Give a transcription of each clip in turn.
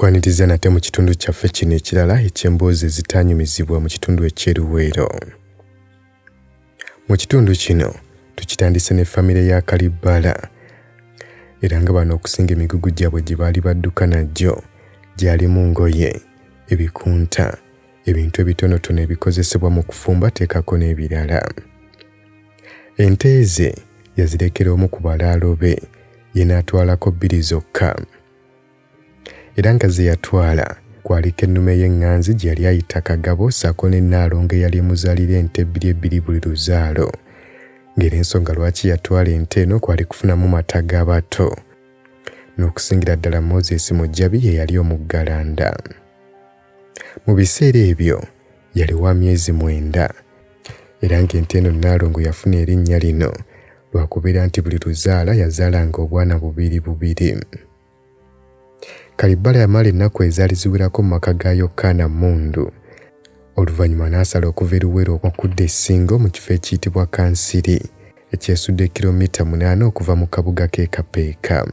Tukwaniriza nate mu kitundu kyaffe kino ekirala eky'emboozi ezitaanyumizibwa mu kitundu ekyeruweero. Mu kitundu kino tukitandise ne famire ya Kalibbala era nga bano okusinga emigugu gyabwe gye baali badduka nagyo gyalimu ngoye, ebikunta, ebintu ebitonotono ebikozesebwa mu kufumba teekako n'ebirala. Ente ze yazirekera omu ku balaalo be ye n'atwalako 2 zokka. Era nga ze yatwala kwaliko ennume y'eŋŋanzi gye yali ayita Kagabo ssaako n'ennaalongo eyali emuzaalira ente 2 buli luzaalo. Ng'era ensonga lwaki yatwala ente eno kwali kufunamu mata g'abato. N'okusingira ddala Moses Mujjabi ye yali omuggalanda. Mu biseera ebyo yali wa myezi 9 era ng'ente eno nnaalongo yafuna erinnya lino lwakubeera nti buli luzaala yazaalanga obwana 2. Kalibbala yamala ennaku ezaali ziwerako mu maka ga Yokaana Mmundu. Oluvannyuma n'asala okuva eruwero okudda Ensingo mu kifo ekiyitibwa Kansiri ekyesudde kilomita 8 okuva mu kabuga k'e Kapeeka.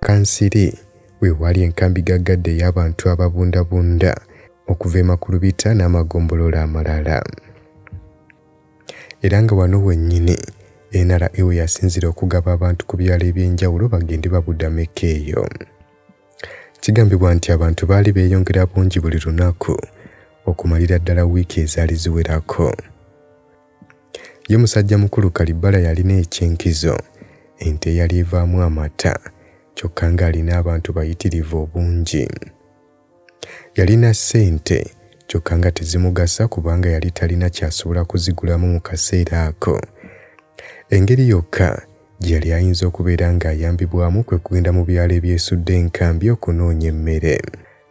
Kansiri we wali enkambi gaggadde ey'abantu ababundabunda okuva e Makulubita n'amagombolola amalala. Era nga wano wennyini NRA we yasinzira okugaba abantu ku byalo eby'enjawulo bagende babudameko eyo. Kigambibwa nti abantu baali beeyongera bungi buli lunaku okumalira ddala wiiki ezaali ziwerako. Ye musajja mukulu Kalibbala yalina ekyenkizo, ente yali evaamu amata, kyokka ng'alina abantu bayitirivu obungi. Yalina ssente kyokka nga tezimugasa kubanga yali talina kyasobola kuzigulamu mu kaseera ako. Engeri yokka gye yali ayinza okubeera ng'ayambibwamu kwe kugenda mu byalo ebyesudde enkambi okunoonya emmere.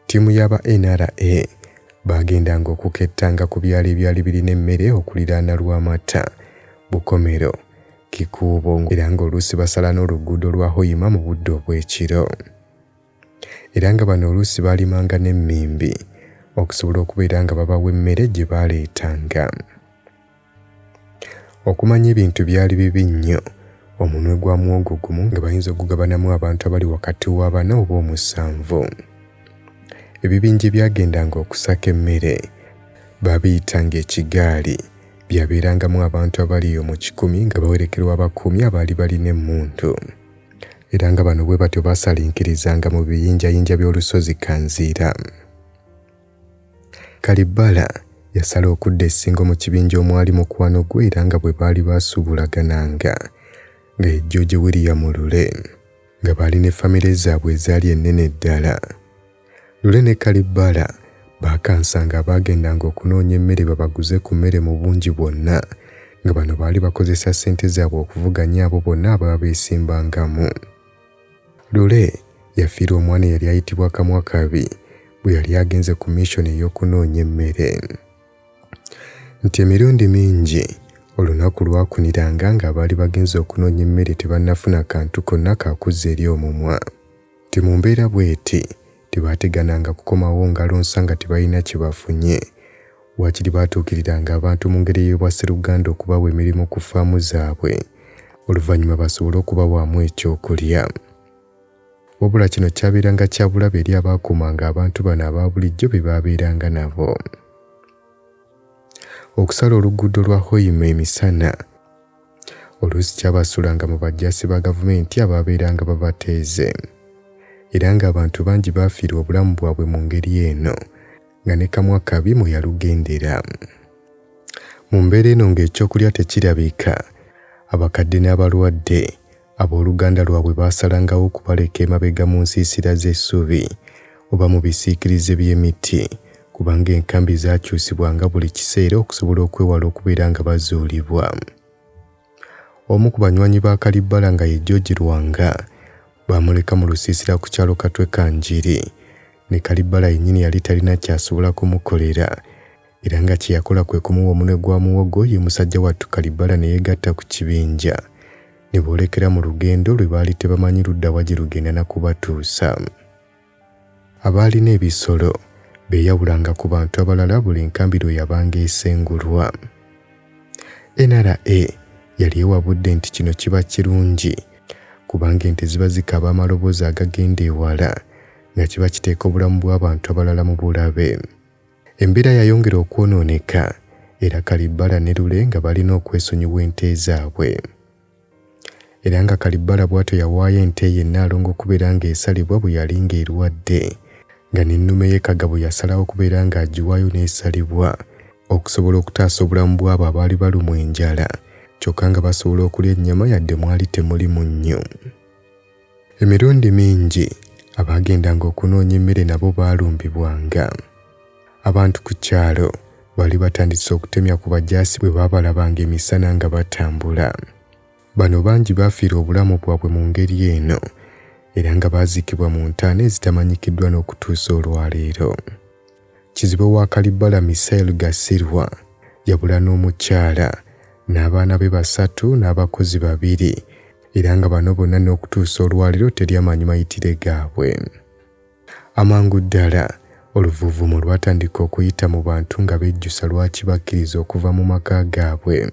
Ttiimu y'aba NRA baagendanga okukettanga ku byalo ebyali birina emmere okuliraana Lwamata, Bukomero, Kikuubo era ng'oluusi basala n'oluguudo lwa Hoima mu budde obw'ekiro. Era nga bano oluusi baalimanga n'emmimbi okusobola okubeera nga babawa emmere gye baaleetanga. Okumanya ebintu byali bibi nnyo, omunwe gwa muwogo gumu nga bayinza okugabanamu abantu abali wakati wa 4 oba 7. Ebibinja byagendanga okusaka emmere baabiyitanga ekigaali, byabeerangamu abantu abali mu 100 nga bawerekerwa abakuumi abaali balina emmundu. Era nga bano bwe batyo basalinkirizanga mu biyinjayinja by'olusozi Kanziira. Kalibbala yasala okudda Ensingo mu kibinja omwali mukwano gwe era nga bwe baali baasuubulagananga nga George William Lule nga baali ne famire zaabwe ezaali ennene ddala. Lule ne Kalibbala baakansanga abaagendanga okunoonya emmere babaguze ku mmere mu bungi bwonna nga bano baali bakozesa ssente zaabwe okuvuganya abo bonna ababa beesimbangamu. Lule yafiira omwana eyali ayitibwa Kamwakabi bwe yali agenze ku mission ey'okunoonya emmere. Nti emirundi mingi olunaku lwakuniranga ng'abaali bagenze okunoonya emmere tebannafuna kantu konna kakuzza eri omumwa. Ti mu mbeera bw'eti tebaategananga kukomawo ngalonsa nga tebalina kye bafunye. Waakiri baatuukiriranga abantu mu ngeri ey'obwasseruganda okubawa emirimu ku ffaamu zaabwe oluvannyuma basobole okubawaamu ekyokulya. Wabula kino kyabeeranga kya bulabe eri abaakuumanga abantu bano aba bulijjo be baabeeranga nabo. Okusala oluguudo lwa Hoima emisana oluusi kyabasuulanga mu bajjaasi ba gavumenti abaabeeranga babateeze. Era ng'abantu bangi baafiira obulamu bwabwe mu ngeri eno nga ne Kamwakabi mwe yalugendera. Mu mbeera eno ng'ekyokulya tekirabika, abakadde n'abalwadde abooluganda lwabwe baasalangawo okubaleka emabega mu nsiisira z'essubi oba mu bisiikirize by'emiti kubanga enkambi zaakyusibwanga buli kiseera okusobola okwewala okubeera nga bazuulibwa. Omu ku banywanyi ba Kalibbala nga ye George Lwanga baamuleka mu lusiisira ku kyalo Katwe Kanjiri ne Kalibbala yennyini yali talina kyasobola kumukolera era nga kye yakola kwe kumuwa omunwe gwa muwogo ye musajja wattu Kalibbala ne yeegatta ku kibinja ne boolekera mu lugendo lwe baali tebamanyi ludda wa gye lugenda na kubatuusa. Abaalina ebisolo beeyawulanga ku bantu abalala buli nkambi lwe yabanga esengulwa. NRA yali ewabudde nti kino kiba kirungi kubanga ente ziba zikaba amaloboozi agagenda ewala nga kiba kiteeka obulamu bw'abantu abalala mu bulabe. Embeera yayongera okwonooneka era Kalibbala ne Lule nga balina okwesonyiwa ente zaabwe. Era nga Kalibbala bw'atyo yawaayo ente ye Nnaalongo okubeera ng'esalibwa bwe yali ng'erwadde, nga n'ennume ye Kagabo yasalawo okubeera ng'agiwaayo n'esalibwa okusobola okutaasa obulamu bw'abo abaali balumwa enjala, kyokka nga basobola okulya ennyama yadde mwali temuli munnyo. Emirundi mingi abaagendanga okunoonya emmere nabo baalumbibwanga. Abantu ku kyalo baali batandise okutemya ku bajaasi bwe baabalabanga emisana nga batambula. Bano bangi baafiira obulamu bwabwe mu ngeri eno era nga baazikibwa mu ntaana ezitamanyikiddwa n'okutuusa olwaleero. Kizibe wa Kalibbala Misael Gasirwa yabula n'omukyala n'abaana be 3 n'abakozi 2 era nga bano bonna n'okutuusa olwaleero teryamanyi mayitire gaabwe. Amangu ddala oluvuuvumo lwatandika okuyita mu bantu nga bejjusa lwaki bakkiriza okuva mu maka gaabwe.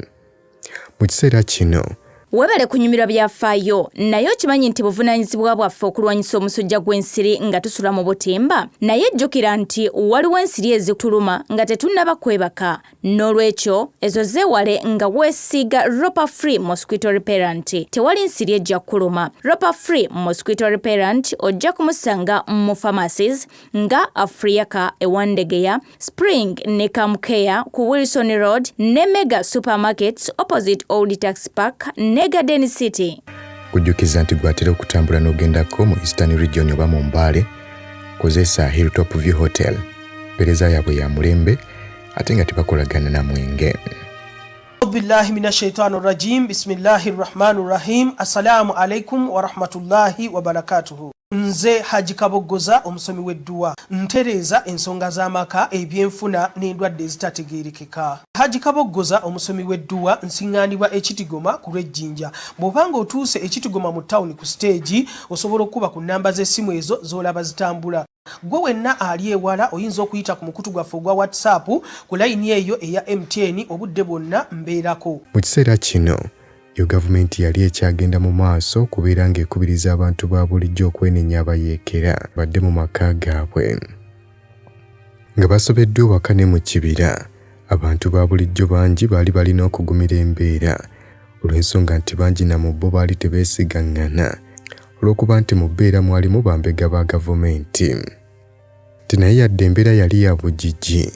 Mu kiseera kino Webale kunyumirwa byafaayo, naye okimanyi nti buvunaanyizibwa bwaffe okulwanyisa omusujja gw'ensiri nga tusula mu butimba? Naye jjukira nti waliwo ensiri ezituluma nga tetunnaba kwebaka. N'olwekyo ezo zeewale nga weesiiga Ropa Free Mosquito Repellent. Tewali nsiri ejja kuluma. Ropa Free Mosquito Repellent ojja kumusanga mu pharmacies nga Africa, Ewandegeya, Spring ne Kamkeya ku Wilson Road ne Mega Supermarkets opposite Old Tax Park ne Garden City. Kujjukiza nti gwatera okutambula n'ogendako mu Eastern Region oba mu Mbale, kozesa Hilltop View Hotel. Mpereza yaabwe ya mulembe ate nga tebakolagana na mwenge. Billahi minashaitanir rajim. Bismillahir rahmanir rahim. Assalamu alaikum wa rahmatullahi wa barakatuhu. Nze Haji Kaboggoza omusomi w'edduwa ntereeza ensonga z'amaka ebyenfuna n'endwadde ezitategeerekeka. Haji Kaboggoza omusomi w'edduwa nsiŋŋaanibwa Ekitigoma ku lw'Ejjinja. Bw'obanga otuuse Ekitigoma mu ttawuni ku siteegi osobola okuba ku nnamba z'essimu ezo z'olaba zitambula. Gwe wenna ali ewala oyinza okuyita ku mukutu gwaffe ogwa WhatsApp ku layini eyo eya MTN obudde bwonna mbeerako. Mu kiseera kino yo gavumenti yali ekyagenda mu maaso okubeera ng'ekubiriza abantu ba bulijjo okwenenya abayeekera badde mu maka gaabwe. Nga basobeddwa ewaka ne mu kibira, abantu ba bulijjo bangi baali balina okugumira embeera olw'ensonga nti bangi na mu bo baali tebeesigaŋŋana olw'okuba nti mu bbeera mwalimu bambega ba gavumenti. Naye yadde embeera yali ya bugigi,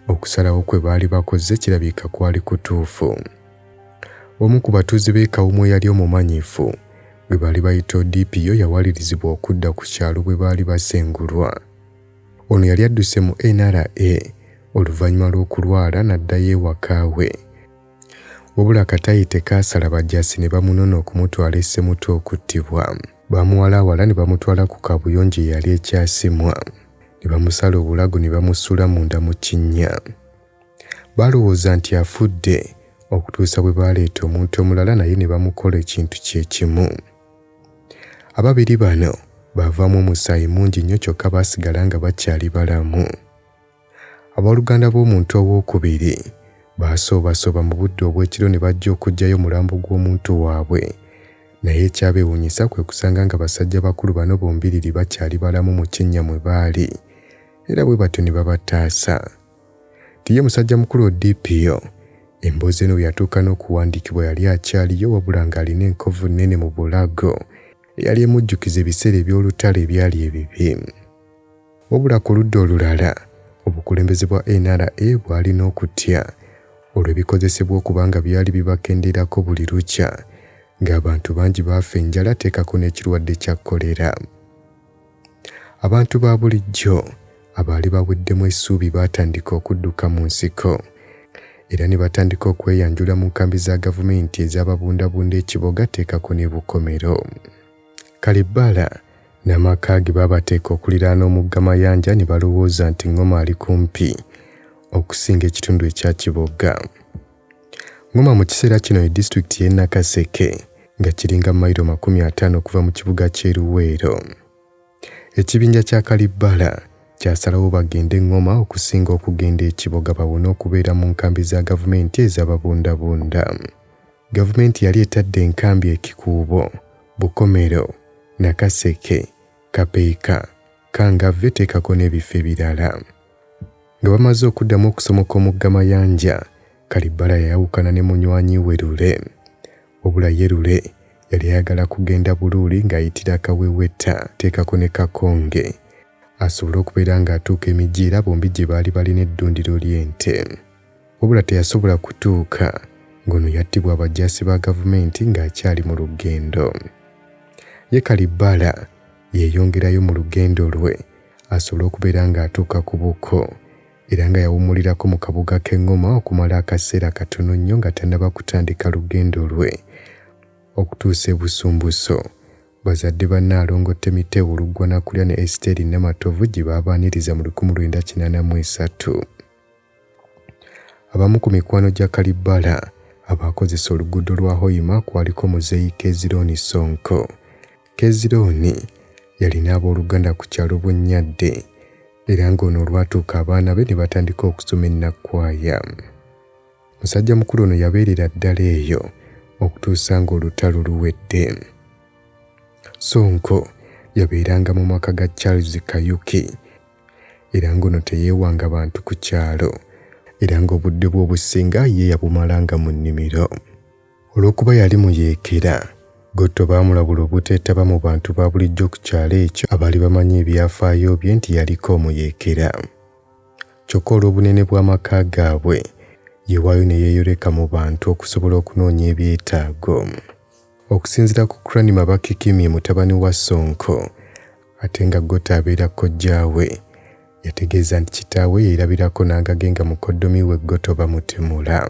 okusalawo kwe baali bakoze kirabika kwali kutuufu. Omu ku batuuze b'e Kawumu eyali omumanyifu gwe baali bayita Odipio yawalirizibwa okudda ku kyalo bwe baali basengulwa. Ono yali adduse mu NRA oluvannyuma lw'okulwala n'addayo ewaka we. Wabula akatayi tekaasala bajaasi ne bamunona okumutwala e Ssemuto okuttibwa. Baamuwalaawala ne bamutwala ku kabuyonjo eyali ekyasimwa. Ne bamusala obulago ne bamusula munda mu kinnya. Balowooza nti afudde okutuusa bwe baaleeta omuntu omulala naye ne bamukola ekintu kye kimu. Ababiri bano baavaamu omusaayi mungi nnyo kyokka baasigala nga bakyali balamu. Abooluganda b'omuntu owookubiri baasoobaasooba mu budde obw'ekiro ne bajja okuggyayo omulambo gw'omuntu waabwe. Naye ekyabeewuunyisa kwe kusanga nga basajja bakulu bano bombiriri bakyali balamu mu kinnya mwe baali. Era bwe batyo ne babataasa. Tiye musajja mukulu Odipio, emboozi eno yatuuka n'okuwandiikibwa yali akyaliyo wabula ng'alina enkovu nnene mu bulago eyali emujjukiza ebiseera eby'olutalo ebyali ebibi. Wabula ku ludda olulala obukulembeze bwa NRA bwalina okutya olw'ebikozesebwa okubanga byali bibakenderako buli lukya ng'abantu bangi baafa enjala teekako n'ekirwadde kya kolera. Abantu ba bulijjo abaali baweddemu essuubi baatandika okudduka mu nsiko era ne batandika okweyanjula mu nkambi za gavumenti ez'ababundabunda ekiboga teekako ne Bukomero. Kalibbala n'amaka ge baabateeka okuliraana omugga Mayanja ne balowooza nti Ngoma ali kumpi okusinga ekitundu ekya Kiboga. Ngoma mu kiseera kino ye disitulikiti y'e Nakaseke nga kiringa mayiro 50 okuva mu kibuga ky'e Luweero. Ekibinja kya Kalibbala kyasalawo bagende Ngoma okusinga okugenda e Kiboga bawone okubeera mu nkambi za gavumenti ez'ababundabunda. Gavumenti yali etadde enkambi e Kikuubo, Bukomero, Nakaseke, Kapeeka, kanga ave teekako n'ebifo ebirala. Nga bamaze okuddamu okusomoka omugga Mayanja, Kalibala yayawukana ne munywanyi we Lule. Wabula ye Lule yali ayagala kugenda Buluuli ng'ayitira Kaweweta teekako ne Kakonge asobole okubeera ng'atuuka Emijiira bombi gye baali balina eddundiro ly'ente. Wabula teyasobola kutuuka ng'ono yattibwa abajaasi ba gavumenti ng'akyali mu lugendo. Ye Kalibala yeeyongerayo mu lugendo lwe asobole okubeera ng'atuuka ku Buko era nga yawummulirako mu kabuga k'Engoma okumala akaseera katono nnyo nga tannaba kutandika lugendo lwe okutuusa e Busumbuso. Bazadde ba Nnaalongo Temiteewo Luggwanakulya ne Esiteri Namatovu gye baabaaniriza mu 1983. Abamu ku mikwano gya Kalibala abakozesa oluguudo lwa Hoima kwaliko Muzeeyi Kezironi Sonko. Kezironi yalina abooluganda ku kyalo Bunnyadde era ng'ono olwatuuka abaana be ne batandika okusoma ennakwaya. Musajja mukulu ono yabeerera ddala eyo okutuusa ng'olutalo luwedde. Sonko yabeeranga mu maka ga Charles Kayuki era ng'ono teyeewanga bantu ku kyalo era ng'obudde bwe obusinga ye yabumalanga mu nnimiro. Olw'okuba yali muyeekera, Gotto baamulabula obuteetaba mu bantu ba bulijjo ku kyalo ekyo abaali bamanyi ebyafaayo bye nti yaliko omuyeekera. Kyokka olw'obunene bw'amaka gaabwe yewaayo ne yeeyoleka mu bantu okusobola okunoonya ebyetaago. Okusinziira ku Krani Mabakikimi mutabani wa Sonko ate nga Gotto abeera kojjaawe, yategeeza nti kitaawe yeerabirako n'angage nga mukoddomi we Gotto bamutemula.